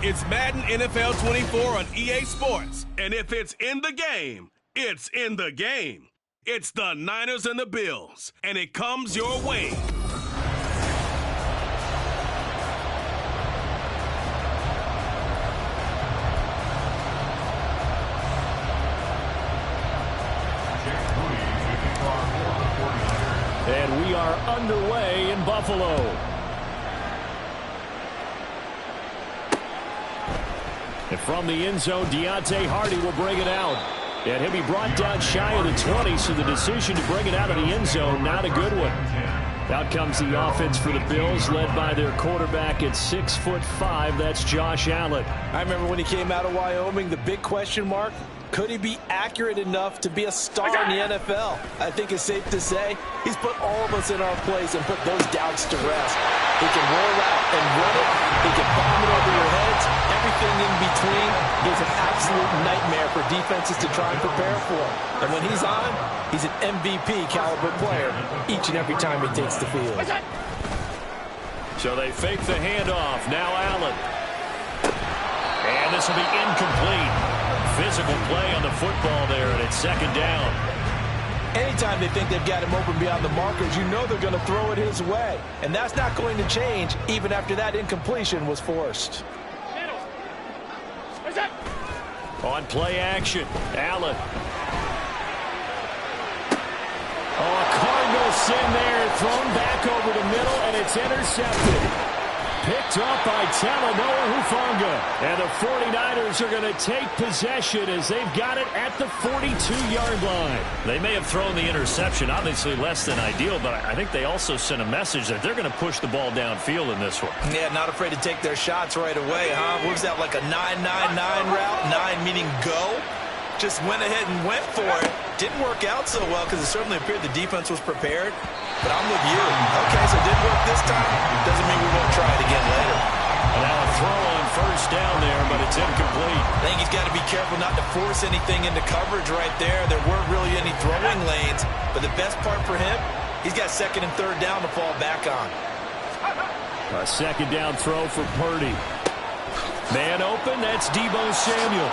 It's Madden NFL 24 on EA Sports. And if it's in the game, it's in the game. It's the Niners and the Bills, and it comes your way. And we are underway in Buffalo. And from the end zone, Deontay Hardy will bring it out. And he'll be brought down shy of the 20, so the decision to bring it out of the end zone, not a good one. Out comes the offense for the Bills, led by their quarterback at 6'5". That's Josh Allen. I remember when he came out of Wyoming, the big question mark, could he be accurate enough to be a star in the NFL? I think it's safe to say he's put all of us in our place and put those doubts to rest. He can roll out and run it. He can bomb it over your heads. Everything in between is an absolute nightmare for defenses to try and prepare for. And when he's on, he's an MVP caliber player each and every time he takes the field. So they fake the handoff. Now Allen. And this will be incomplete. Physical play on the football there, and it's second down. Anytime they think they've got him open beyond the markers, you know they're going to throw it his way. And that's not going to change even after that incompletion was forced. On play action, Allen. Oh, a Cardinal sin there, thrown back over the middle, and it's intercepted. Picked up by Talanoa Hufanga. And the 49ers are going to take possession as they've got it at the 42-yard line. They may have thrown the interception, obviously less than ideal, but I think they also sent a message that they're going to push the ball downfield in this one. Yeah, not afraid to take their shots right away, huh? What was that, like a 9-9-9 route? 9 meaning go? Just went ahead and went for it. Didn't work out so well because it certainly appeared the defense was prepared. But I'm with you. Okay, so it didn't work this time. Doesn't mean we won't try it again later. And now a throw on first down there, but it's incomplete. I think he's got to be careful not to force anything into coverage right there. There weren't really any throwing lanes. But the best part for him, he's got second and third down to fall back on. A second down throw for Purdy. Man open, that's Deebo Samuel.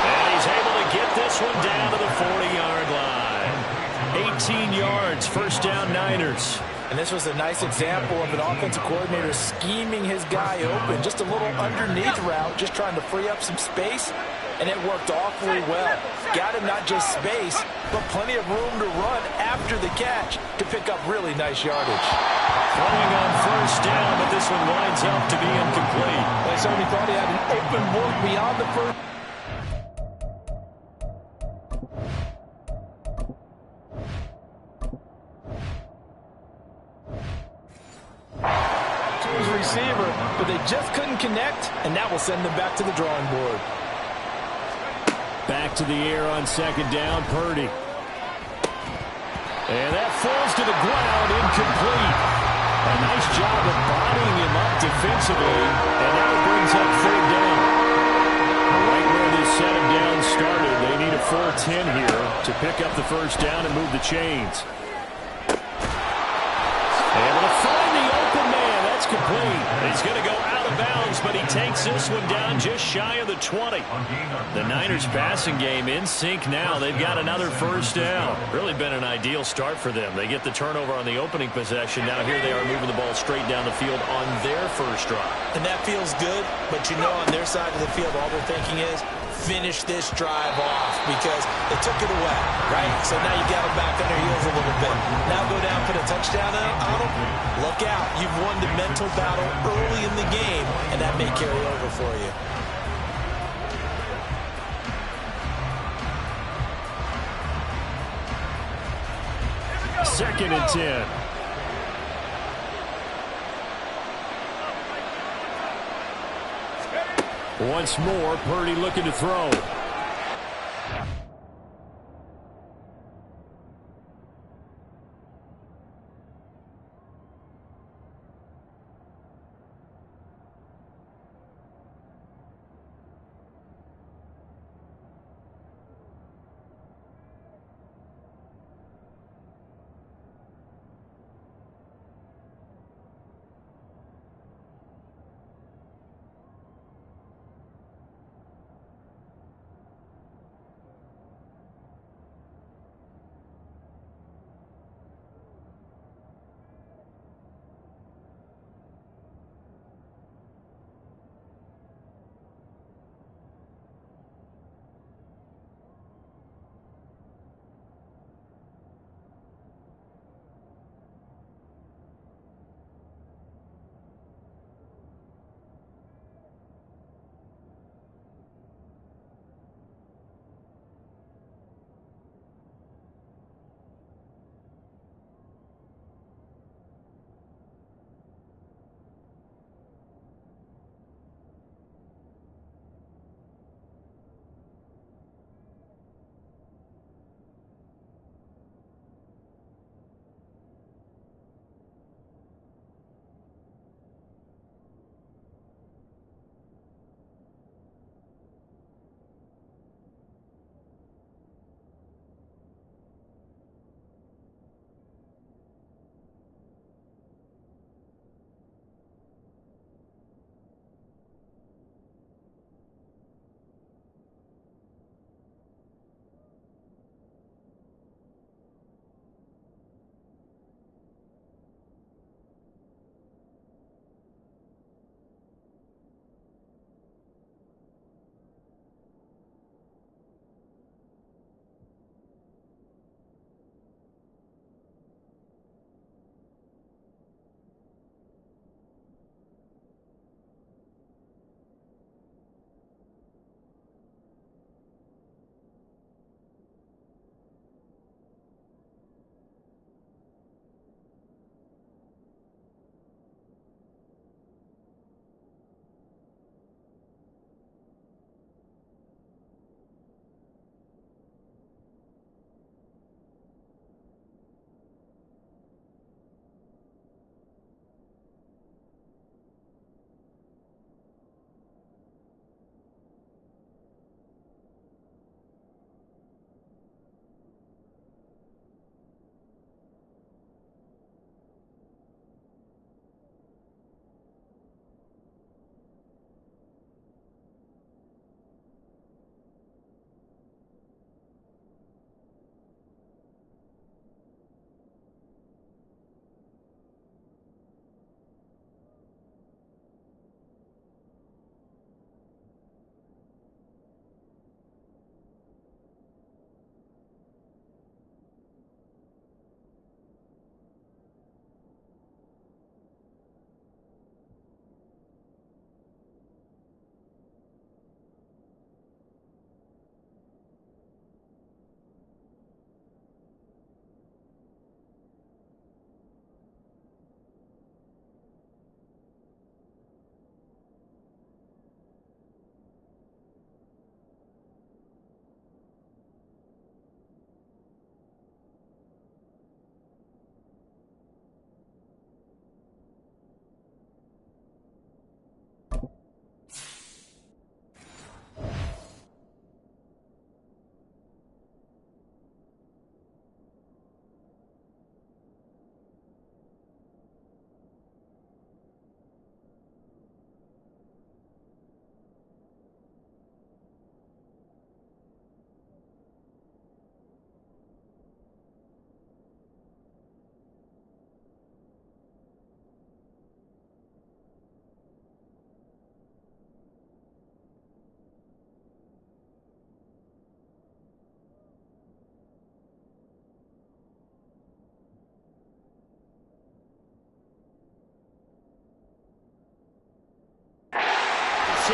And he's able to get this one down to the 40-yard line. 18 yards, first down Niners. And this was a nice example of an offensive coordinator scheming his guy open. Just a little underneath route, just trying to free up some space. And it worked awfully well. Got him not just space, but plenty of room to run after the catch to pick up really nice yardage. Throwing on first down, but this one winds up to be incomplete. Well, somebody thought he had an open look beyond the first. Receiver, but they just couldn't connect, and that will send them back to the drawing board. Back to the air on second down, Purdy. And that falls to the ground, incomplete. A nice job of bodying him up defensively, and now it brings up third down. Right where this set him down started, they need a 4-10 here to pick up the first down and move the chains. Able to find the open man. That's complete. He's going to go out of bounds, but he takes this one down just shy of the 20. The Niners passing game in sync now. They've got another first down. Really been an ideal start for them. They get the turnover on the opening possession. Now here they are moving the ball straight down the field on their first drive. And that feels good, but you know on their side of the field all they're thinking is finish this drive off because they took it away, right? So now you got them back on their heels a little bit. Now go down, put a touchdown on them. Look out. You've won the mental battle early in the game, and that may carry over for you. Second and 10. Once more, Purdy looking to throw.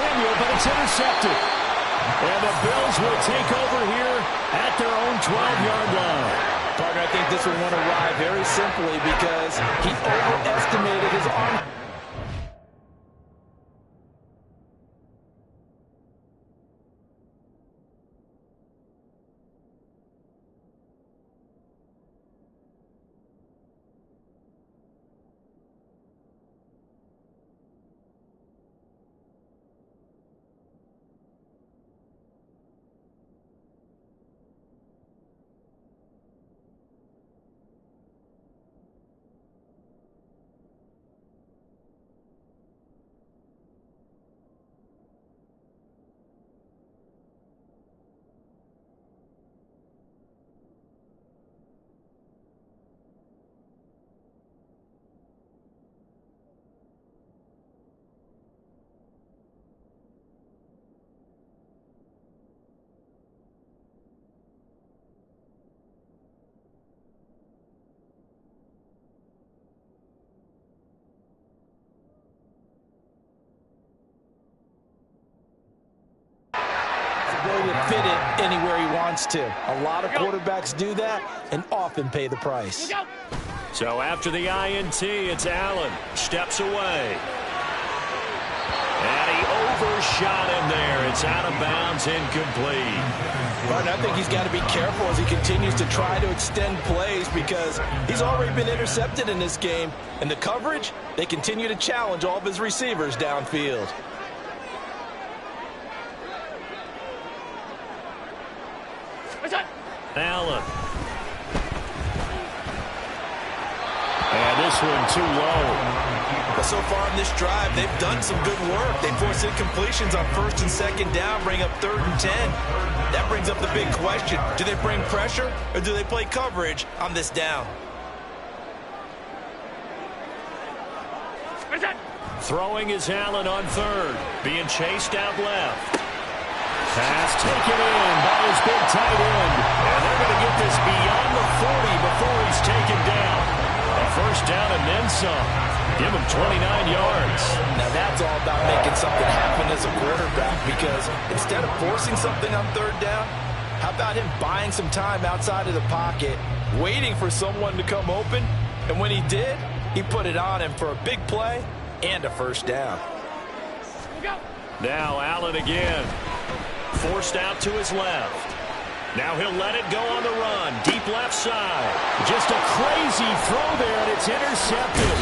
Samuel, but it's intercepted. And the Bills will take over here at their own 12-yard line. Partner, I think this one won't arrive very simply because he overestimated his arm. To fit it anywhere he wants to. A lot of quarterbacks do that and often pay the price. So after the INT, it's Allen. Steps away. And he overshot him there. It's out of bounds, incomplete. But I think he's got to be careful as he continues to try to extend plays because he's already been intercepted in this game. And the coverage, they continue to challenge all of his receivers downfield. Allen. And this one too low. But so far in this drive, they've done some good work. They force incompletions on first and second down, bring up 3rd and 10. That brings up the big question. Do they bring pressure or do they play coverage on this down? Throwing is Allen on 3rd. Being chased out left. Pass taken in by his big tight end. And they're going to get this beyond the 40 before he's taken down. A first down and then some. Give him 29 yards. Now that's all about making something happen as a quarterback because instead of forcing something on 3rd down, how about him buying some time outside of the pocket, waiting for someone to come open, and when he did, he put it on him for a big play and a first down. Now Allen again. Forced out to his left. Now he'll let it go on the run. Deep left side. Just a crazy throw there, and it's intercepted.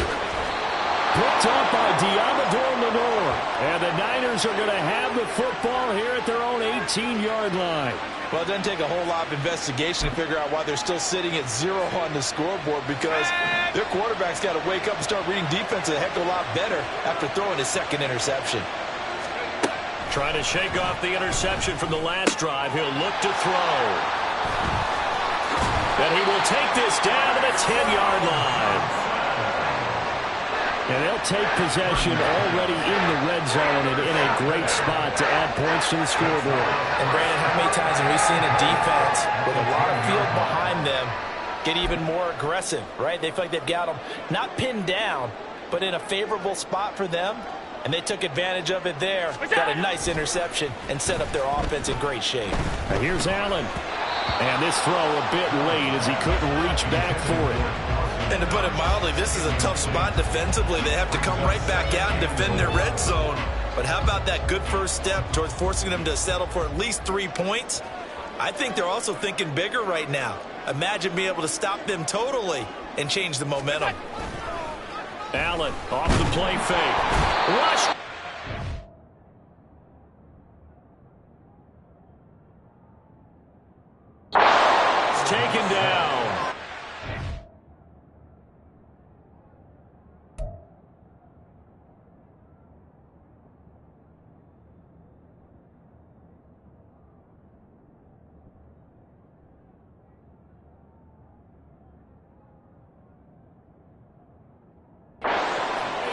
Picked up by Diamador Lenore. And the Niners are going to have the football here at their own 18-yard line. Well, it doesn't take a whole lot of investigation to figure out why they're still sitting at 0 on the scoreboard because their quarterback's got to wake up and start reading defense a heck of a lot better after throwing his 2nd interception. Trying to shake off the interception from the last drive. He'll look to throw. And he will take this down to the 10-yard line. And they'll take possession already in the red zone and in a great spot to add points to the scoreboard. And Brandon, how many times have we seen a defense with a lot of field behind them get even more aggressive, right? They feel like they've got them not pinned down, but in a favorable spot for them. And they took advantage of it there. Got a nice interception and set up their offense in great shape. Now here's Allen. And this throw a bit late as he couldn't reach back for it. And to put it mildly, this is a tough spot defensively. They have to come right back out and defend their red zone. But how about that good first step towards forcing them to settle for at least 3 points? I think they're also thinking bigger right now. Imagine being able to stop them totally and change the momentum. Allen off the play fake. Rush. It's taken down.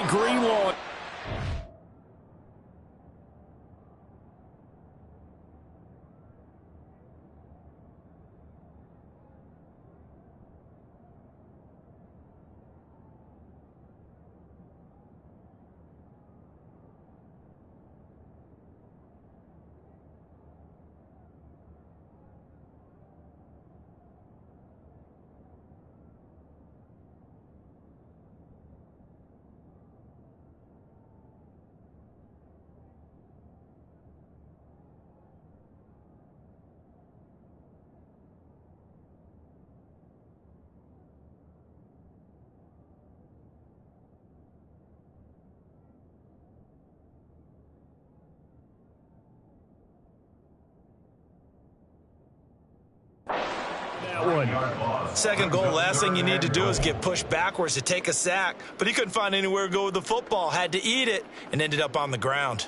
Greenlaw. that one. Second goal, last thing you need to do is get pushed backwards to take a sack. But he couldn't find anywhere to go with the football, had to eat it, and ended up on the ground.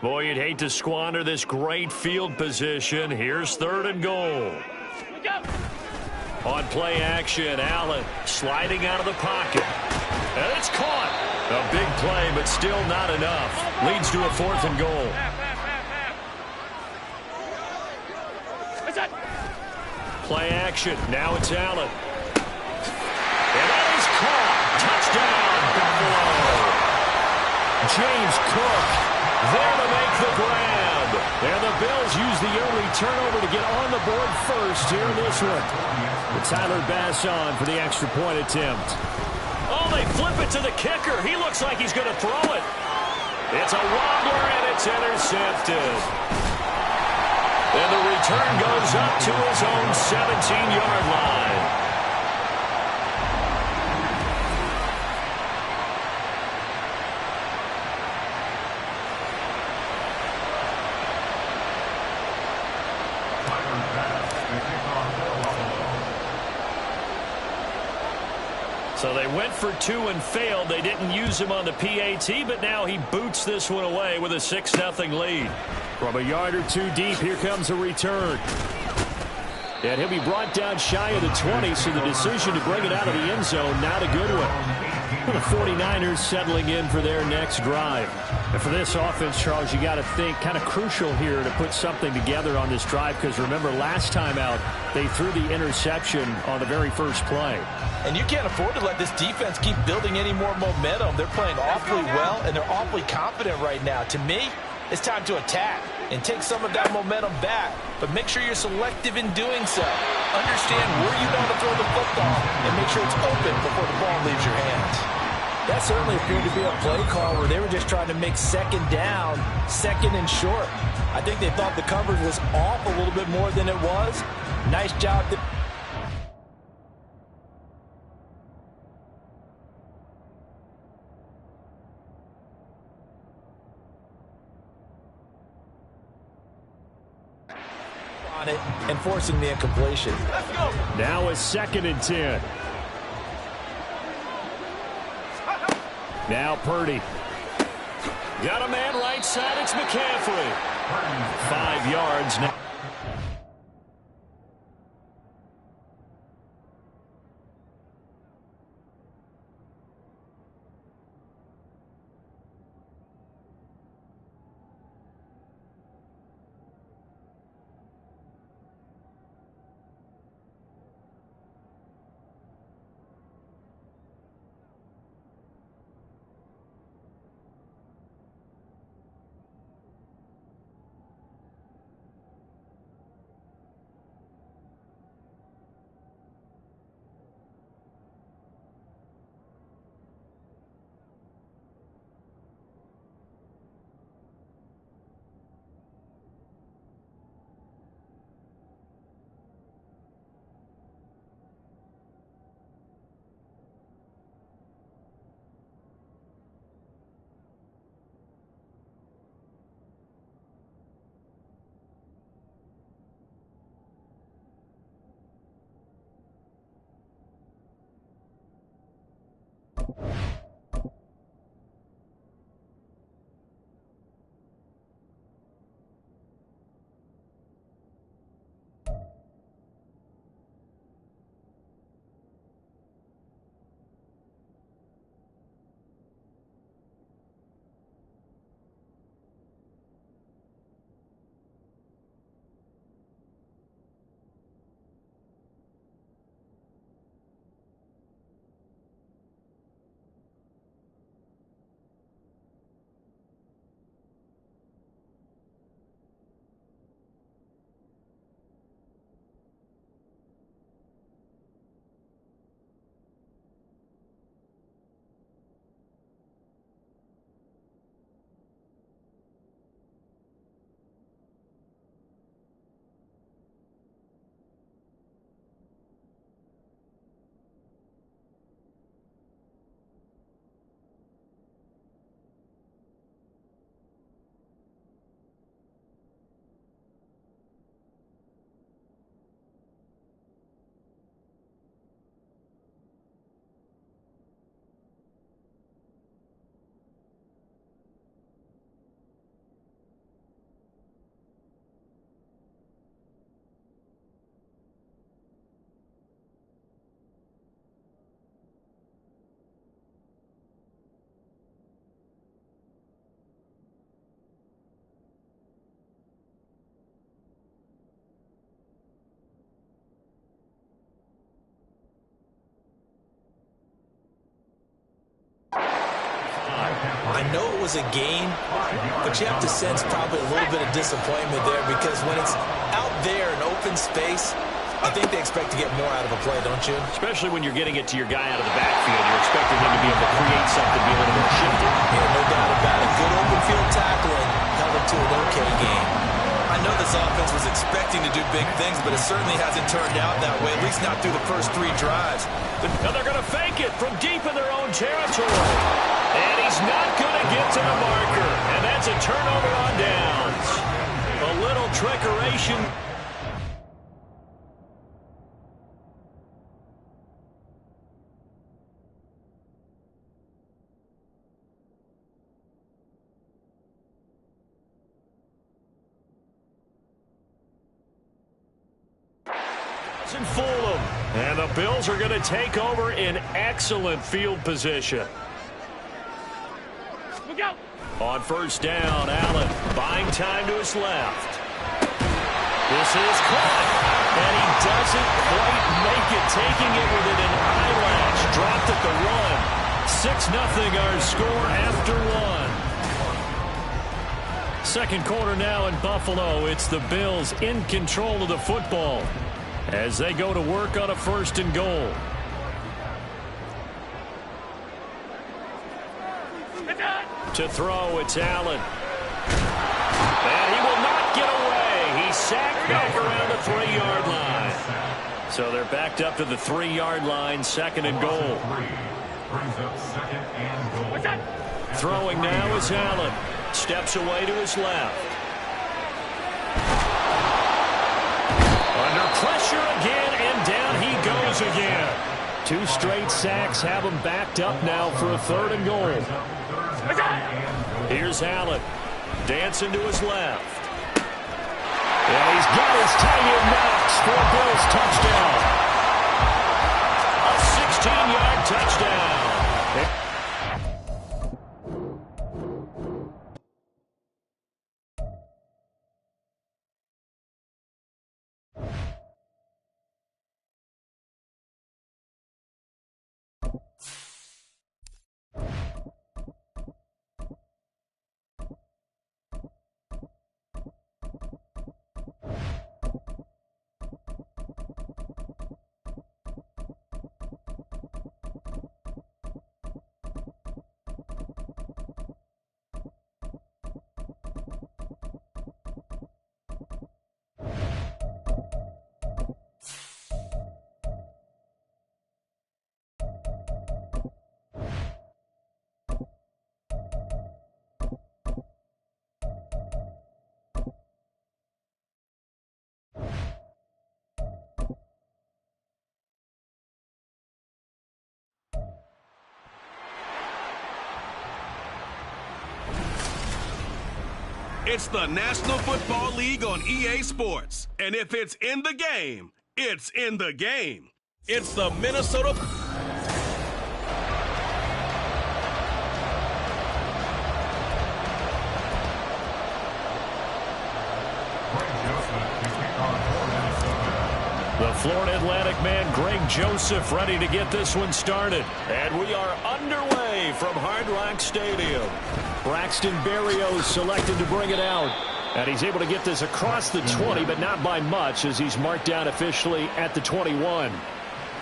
Boy, you'd hate to squander this great field position. Here's 3rd and goal. On play action, Allen sliding out of the pocket. And it's caught. A big play, but still not enough. Leads to a 4th and goal. Play action. Now it's Allen. And that is caught. Touchdown, Buffalo. James Cook there to make the grab. And the Bills use the early turnover to get on the board first here in this one. With Tyler Bass on for the extra point attempt. Oh, they flip it to the kicker. He looks like he's going to throw it. It's a wobbler, and it's intercepted. And the return goes up to his own 17-yard line. So they went for 2 and failed. They didn't use him on the PAT, but now he boots this one away with a 6-0 lead. From a yard or 2 deep, here comes a return. And he'll be brought down shy of the 20, so the decision to bring it out of the end zone, not a good one. The 49ers settling in for their next drive. And for this offense, Charles, you got to think kind of crucial here to put something together on this drive, because remember, last time out, they threw the interception on the very first play. And you can't afford to let this defense keep building any more momentum. They're playing awfully well, and they're awfully confident right now. To me, it's time to attack and take some of that momentum back, but make sure you're selective in doing so. Understand where you want to throw the football and make sure it's open before the ball leaves your hands. That certainly appeared to be a play call where they were just trying to make 2nd down, 2nd and short. I think they thought the coverage was off a little bit more than it was. Nice job. On it and forcing the incompletion. Let's go. Now a 2nd and 10. Now Purdy. Got a man right side. It's McCaffrey. 5 yards now. I know it was a gain, but you have to sense probably a little bit of disappointment there because when it's out there in open space, I think they expect to get more out of a play, don't you? Especially when you're getting it to your guy out of the backfield. You're expecting him to be able to create something, be a little more shifty. Yeah, no doubt about it. Good open field tackling held him to an okay game. I know this offense was expecting to do big things, but it certainly hasn't turned out that way, at least not through the first 3 drives. Now they're going to fake it from deep in their own territory. And he's not going to get to the marker. And that's a turnover on downs. A little trickeration. Doesn't fool them. And the Bills are going to take over in excellent field position. Look out. On first down, Allen buying time to his left. This is caught. And he doesn't quite make it, taking it within an eyelash. Dropped at the 1. 6-0 our score after 1. Second quarter now in Buffalo. It's the Bills in control of the football as they go to work on a 1st and goal. To throw, it's Allen. And he will not get away. He's sacked back around the 3-yard line. So they're backed up to the 3-yard line, 2nd and goal. Throwing now is Allen. Steps away to his left. Under pressure again, and down he goes again. 2 straight sacks have him backed up now for a 3rd and goal. Here's Allen. Dancing to his left. And he's got his tight end knocks for a Bills touchdown. A 16-yard touchdown. It's the National Football League on EA Sports. And if it's in the game, it's in the game. It's the Minnesota... The Florida Atlantic man, Greg Joseph, ready to get this one started. And we are underway from Hard Rock Stadium. Braxton Berrios selected to bring it out. And he's able to get this across the 20, but not by much, as he's marked down officially at the 21.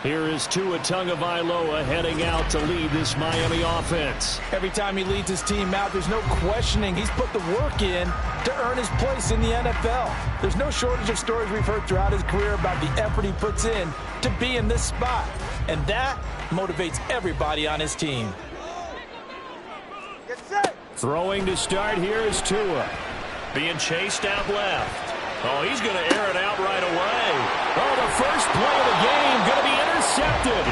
Here is Tua Tagovailoa heading out to lead this Miami offense. Every time he leads his team out, there's no questioning. He's put the work in to earn his place in the NFL. There's no shortage of stories we've heard throughout his career about the effort he puts in to be in this spot. And that motivates everybody on his team. Throwing to start here is Tua. Being chased out left. Oh, he's going to air it out right away. Oh, the first play of the game going to be intercepted.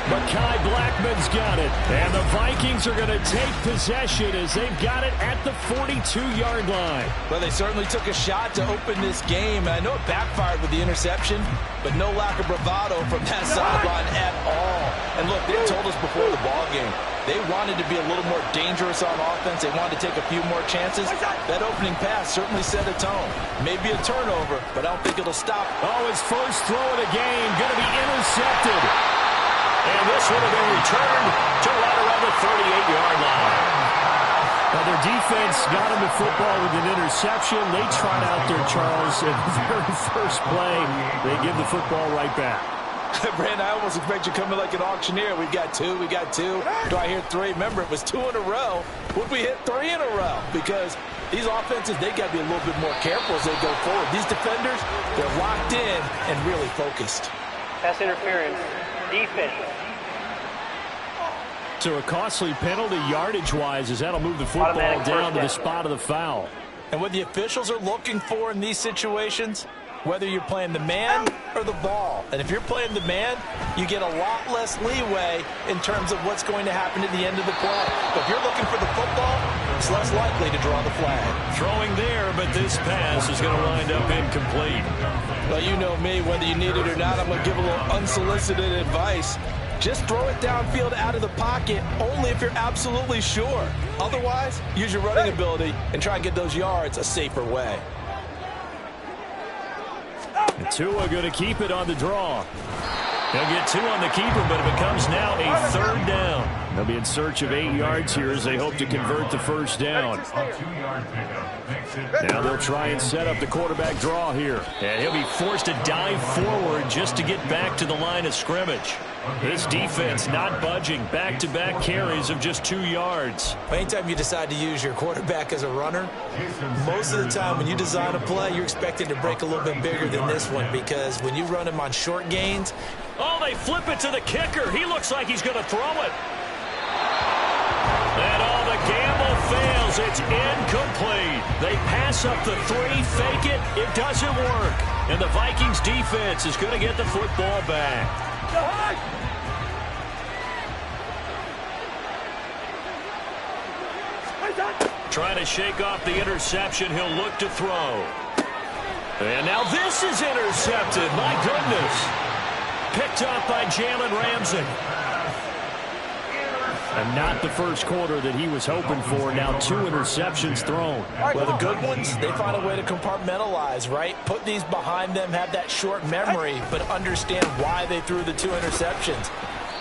Mekhi Blackman's got it. And the Vikings are going to take possession as they've got it at the 42-yard line. Well, they certainly took a shot to open this game. I know it backfired with the interception, but no lack of bravado from that sideline at all. And look, they told us before the ball game, they wanted to be a little more dangerous on offense. They wanted to take a few more chances. That opening pass certainly set a tone. Maybe a turnover, but I don't think it'll stop. Oh, his first throw of the game going to be intercepted. And this would have been returned to right around the 38-yard line. Now, their defense got him the football with an interception. They trot out there, Charles, at the very first play. They give the football right back. Brandon, I almost expect you coming like an auctioneer. We got two. Do I hear three? Remember, it was 2 in a row. Would we hit 3 in a row? Because these offenses, they got to be a little bit more careful as they go forward. These defenders, they're locked in and really focused. Pass interference. Defense. So a costly penalty yardage-wise as that'll move the football down to the spot of the foul. And what the officials are looking for in these situations, whether you're playing the man or the ball. And if you're playing the man, you get a lot less leeway in terms of what's going to happen at the end of the play. But if you're looking for the football, it's less likely to draw the flag. Throwing there, but this pass is going to wind up incomplete. Well, you know me, whether you need it or not, I'm going to give a little unsolicited advice. Just throw it downfield out of the pocket only if you're absolutely sure. Otherwise, use your running ability and try and get those yards a safer way. And Tua going to keep it on the draw. They'll get 2 on the keeper, but it becomes now a 3rd down. They'll be in search of 8 yards here as they hope to convert the first down. Now they'll try and set up the quarterback draw here. And he'll be forced to dive forward just to get back to the line of scrimmage. This defense not budging. Back-to-back carries of just 2 yards. Anytime you decide to use your quarterback as a runner, most of the time when you design a play, you're expected to break a little bit bigger than this one, because when you run him on short gains. Oh, they flip it to the kicker. He looks like he's going to throw it. And all the gamble fails. It's incomplete. They pass up the 3, fake it. It doesn't work. And the Vikings defense is going to get the football back. Trying to shake off the interception. He'll look to throw. And now this is intercepted. My goodness. Picked up by Jalen Ramsey. And not the first quarter that he was hoping for. Now 2 interceptions thrown. Well, the good ones, they find a way to compartmentalize, right? Put these behind them, have that short memory, but understand why they threw the 2 interceptions.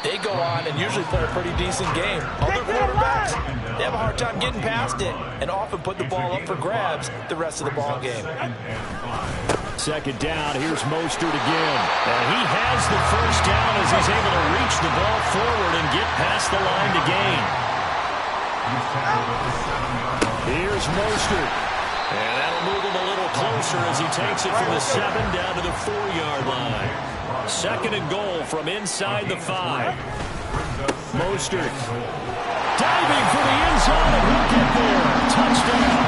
They go on and usually play a pretty decent game. Other quarterbacks, they have a hard time getting past it and often put the ball up for grabs the rest of the ball game. Second down, here's Mostert again. And he has the first down as he's able to reach the ball forward and get past the line to gain. Here's Mostert. And that'll move him a little closer as he takes it from the 7 down to the 4-yard line. 2nd and goal from inside the 5. Mostert diving for the end zone, and he'll get there. Touchdown.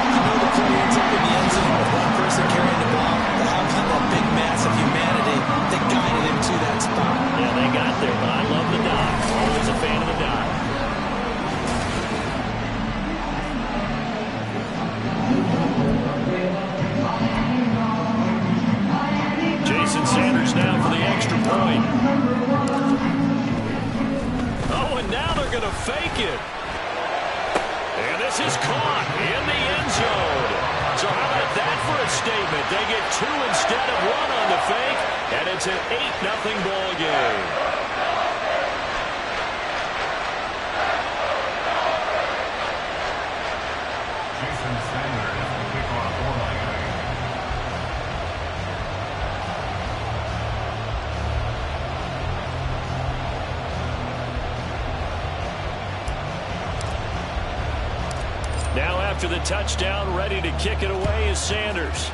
I know the play ends up in the end zone with one person carrying the ball. But how about that big mass of humanity that guided him to that spot? Yeah, they got there, but I love the dot. Always a fan of the dot. Jason Sanders now for the extra point. Oh, and now they're going to fake it. And this is caught in the end zone. So how about that for a statement? They get 2 instead of 1 on the fake, and it's an 8-0 ball game. Now after the touchdown, ready to kick it away is Sanders.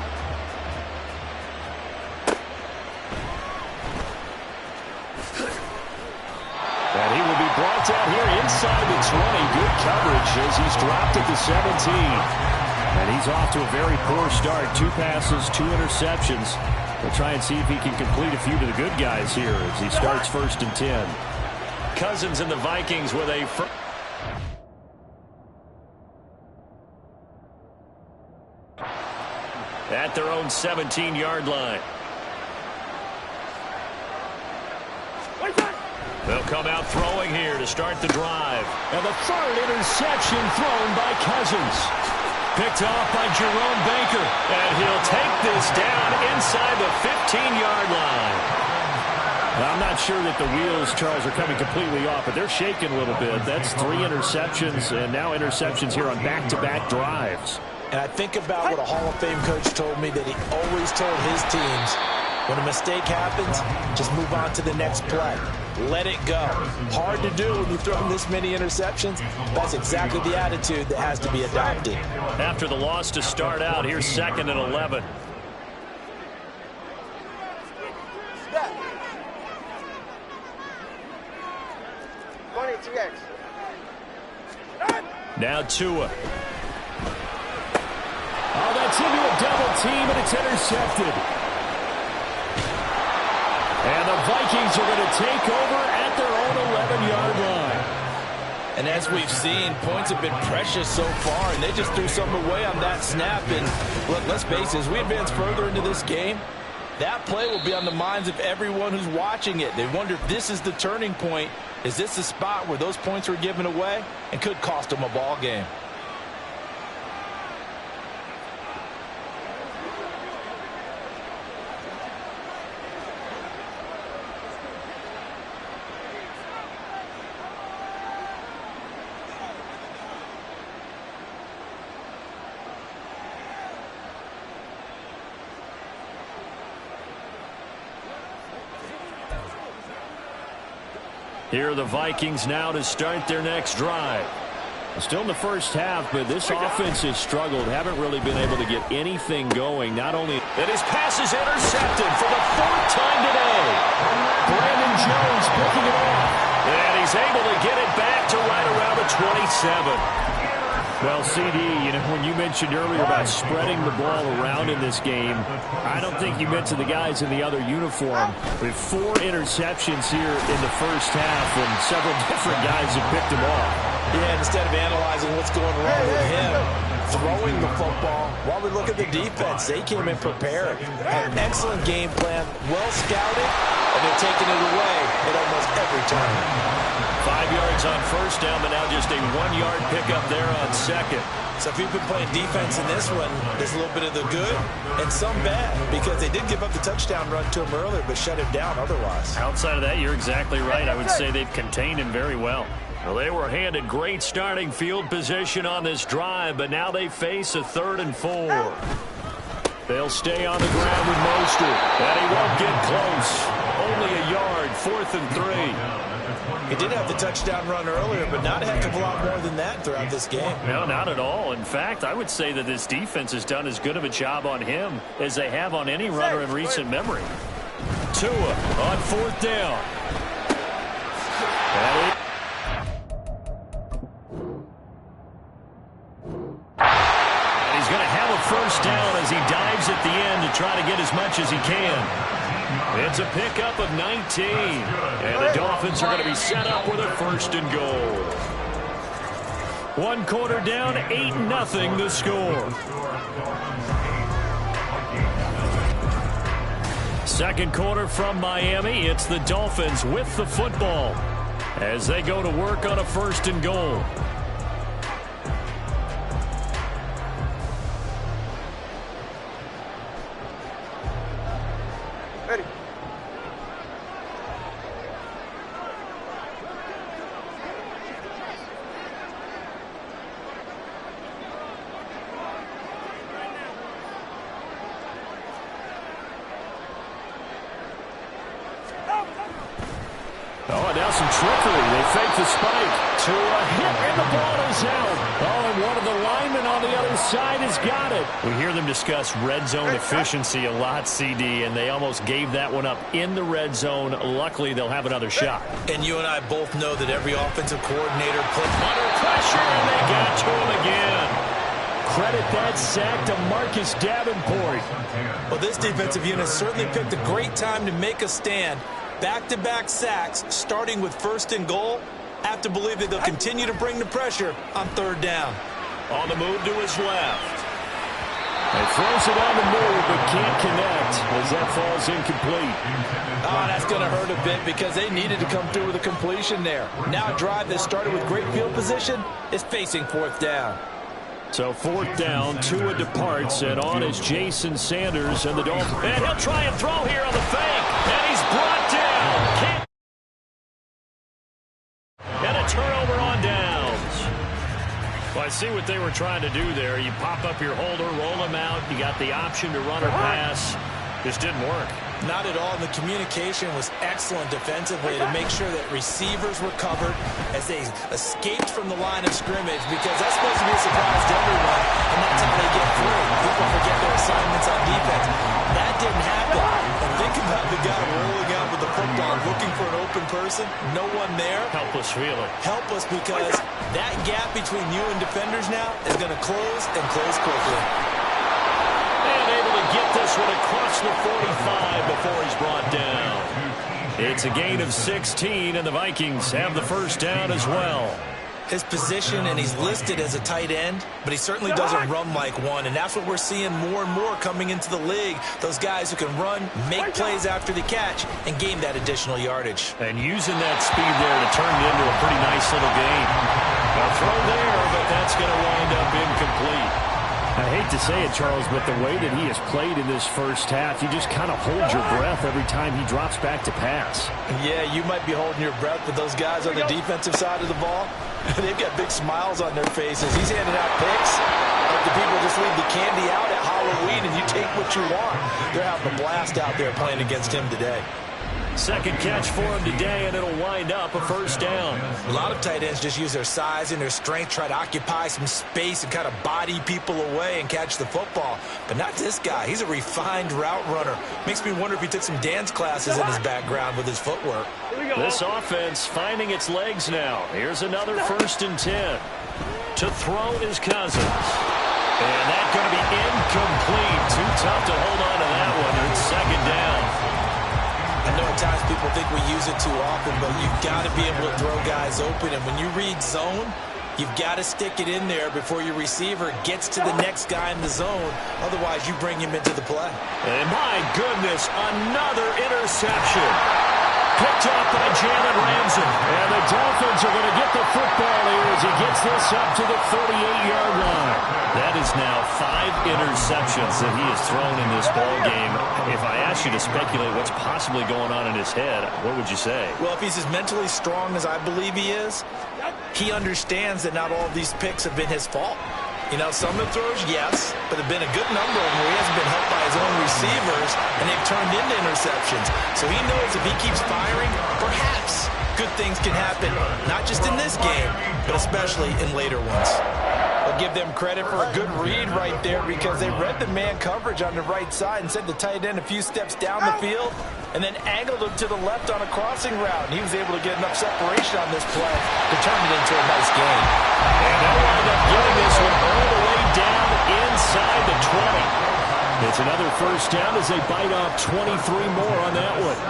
And he will be brought down here inside the 20. Good coverage as he's dropped at the 17. And he's off to a very poor start. 2 passes, 2 interceptions. We'll try and see if he can complete a few to the good guys here as he starts 1st and 10. Cousins and the Vikings with a at their own 17-yard line. They'll come out throwing here to start the drive. And the 3rd interception thrown by Cousins. Picked off by Jerome Baker. And he'll take this down inside the 15-yard line. I'm not sure that the wheels, Charles, are coming completely off, but they're shaking a little bit. That's 3 interceptions, and now interceptions here on back-to-back drives. And I think about what a Hall of Fame coach told me, that he always told his teams, when a mistake happens, just move on to the next play. Let it go. Hard to do when you throw this many interceptions. That's exactly the attitude that has to be adopted. After the loss to start out, here's 2nd and 11. Now Tua. Oh, that's into a double team, and it's intercepted. And the Vikings are going to take over at their own 11-yard line. And as we've seen, points have been precious so far, and they just threw something away on that snap. And look, let's face it, as we advance further into this game, that play will be on the minds of everyone who's watching it. They wonder if this is the turning point. Is this the spot where those points were given away and could cost them a ball game? Here are the Vikings now to start their next drive. Still in the first half, but this offense has struggled. Haven't really been able to get anything going. Not only... And his pass is intercepted for the 4th time today. Brandon Jones picking it off. And he's able to get it back to right around the 27. Well, CD, you know, when you mentioned earlier about spreading the ball around in this game, I don't think you meant to the guys in the other uniform. With 4 interceptions here in the first half, and several different guys have picked them off. Yeah, instead of analyzing what's going wrong with him, throwing the football, while we look at the defense, they came in prepared. An excellent game plan, well scouted, and they're taking it away at almost every turn. 5 yards on first down, but now just a 1-yard pickup there on 2nd. So if you've been playing defense in this one, there's a little bit of the good and some bad, because they did give up the touchdown run to him earlier, but shut him down otherwise. Outside of that, you're exactly right. I would say they've contained him very well. Well, they were handed great starting field position on this drive, but now they face a 3rd and 4. They'll stay on the ground with Mostert. And he won't get close. Only a yard, 4th and 3. He did have the touchdown run earlier, but not a heck of a lot more than that throughout this game. No, not at all. In fact, I would say that this defense has done as good of a job on him as they have on any runner in recent memory. Tua on 4th down. And he's going to have a first down as he dives at the end to try to get as much as he can. It's a pickup of 19. And the Dolphins are going to be set up with a 1st and goal. 1 quarter down, 8-0 the score. 2nd quarter from Miami. It's the Dolphins with the football as they go to work on a 1st and goal. Oh, now some trickery. They fake the spike. To a hit, and the ball is out. Oh, and one of the linemen on the other side has got it. We hear them discuss red zone efficiency a lot, CD, and they almost gave that one up in the red zone. Luckily, they'll have another shot. And you and I both know that every offensive coordinator puts under pressure, and they got to him again. Credit that sack to Marcus Davenport. Well, this defensive unit certainly picked a great time to make a stand. Back-to-back sacks, starting with 1st and goal. Have to believe that they'll continue to bring the pressure on 3rd down. On the move to his left. He throws it on the move, but can't connect as that falls incomplete. Oh, that's going to hurt a bit because they needed to come through with a completion there. Now a drive that started with great field position is facing 4th down. So 4th down, Tua departs, and on is Jason Sanders and the Dolphins. And he'll try and throw here on the fake. And he's brought down. see what they were trying to do there. You pop up your holder, roll them out. You got the option to run or pass. Just didn't work. Not at all. And the communication was excellent defensively to make sure that receivers were covered as they escaped from the line of scrimmage, because that's supposed to be a surprise to everyone, and that's how they get through. People forget their assignments on defense. That didn't happen. And think about the guy rolling out with the football, looking for an open person. No one there. Helpless feeling. Helpless, because that gap between you and defenders now is going to close and close quickly. And able to get this one across the 45 before he's brought down. It's a gain of 16, and the Vikings have the first down as well. His position, and he's listed as a tight end, but he certainly doesn't run like one, and that's what we're seeing more and more coming into the league. Those guys who can run, make plays after the catch, and gain that additional yardage. And using that speed there to turn it into a pretty nice little gain. A throw there, but that's going to wind up incomplete. I hate to say it, Charles, but the way that he has played in this first half, you just kind of hold your breath every time he drops back to pass. Yeah, you might be holding your breath, but those guys on the defensive side of the ball, they've got big smiles on their faces. He's handing out picks like the people just leave the candy out at Halloween and you take what you want. They're having a blast out there playing against him today. Second catch for him today, and it'll wind up a first down. A lot of tight ends just use their size and their strength, try to occupy some space and kind of body people away and catch the football. But not this guy. He's a refined route runner. Makes me wonder if he took some dance classes in his background with his footwork. This offense finding its legs now. Here's another 1st and 10. To throw is Cousins. And that's going to be incomplete. Too tough to hold on to that one. It's second down. I know at times people think we use it too often, but you've got to be able to throw guys open. And when you read zone, you've got to stick it in there before your receiver gets to the next guy in the zone. Otherwise, you bring him into the play. And my goodness, another interception. Picked up by Jalen Ramsey. And the Dolphins are going to get the football here as he gets this up to the 38-yard line. That is now 5 interceptions that he has thrown in this ball game. If I asked you to speculate what's possibly going on in his head, what would you say? Well, if he's as mentally strong as I believe he is, he understands that not all of these picks have been his fault. You know, some of the throws, yes, but there have been a good number of them where he hasn't been helped by his own receivers, and they've turned into interceptions. So he knows if he keeps firing, perhaps good things can happen, not just in this game, but especially in later ones. I'll give them credit for a good read right there, because they read the man coverage on the right side and sent the tight end a few steps down the field and then angled him to the left on a crossing route. And he was able to get enough separation on this play to turn it into a nice game. And they'll wind up getting this one all the way down inside the 20. It's another first down as they bite off 23 more on that one.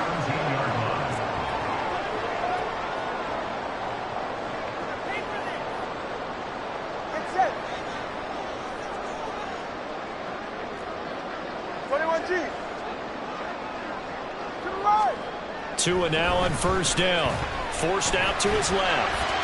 Tua now on first down. Forced out to his left.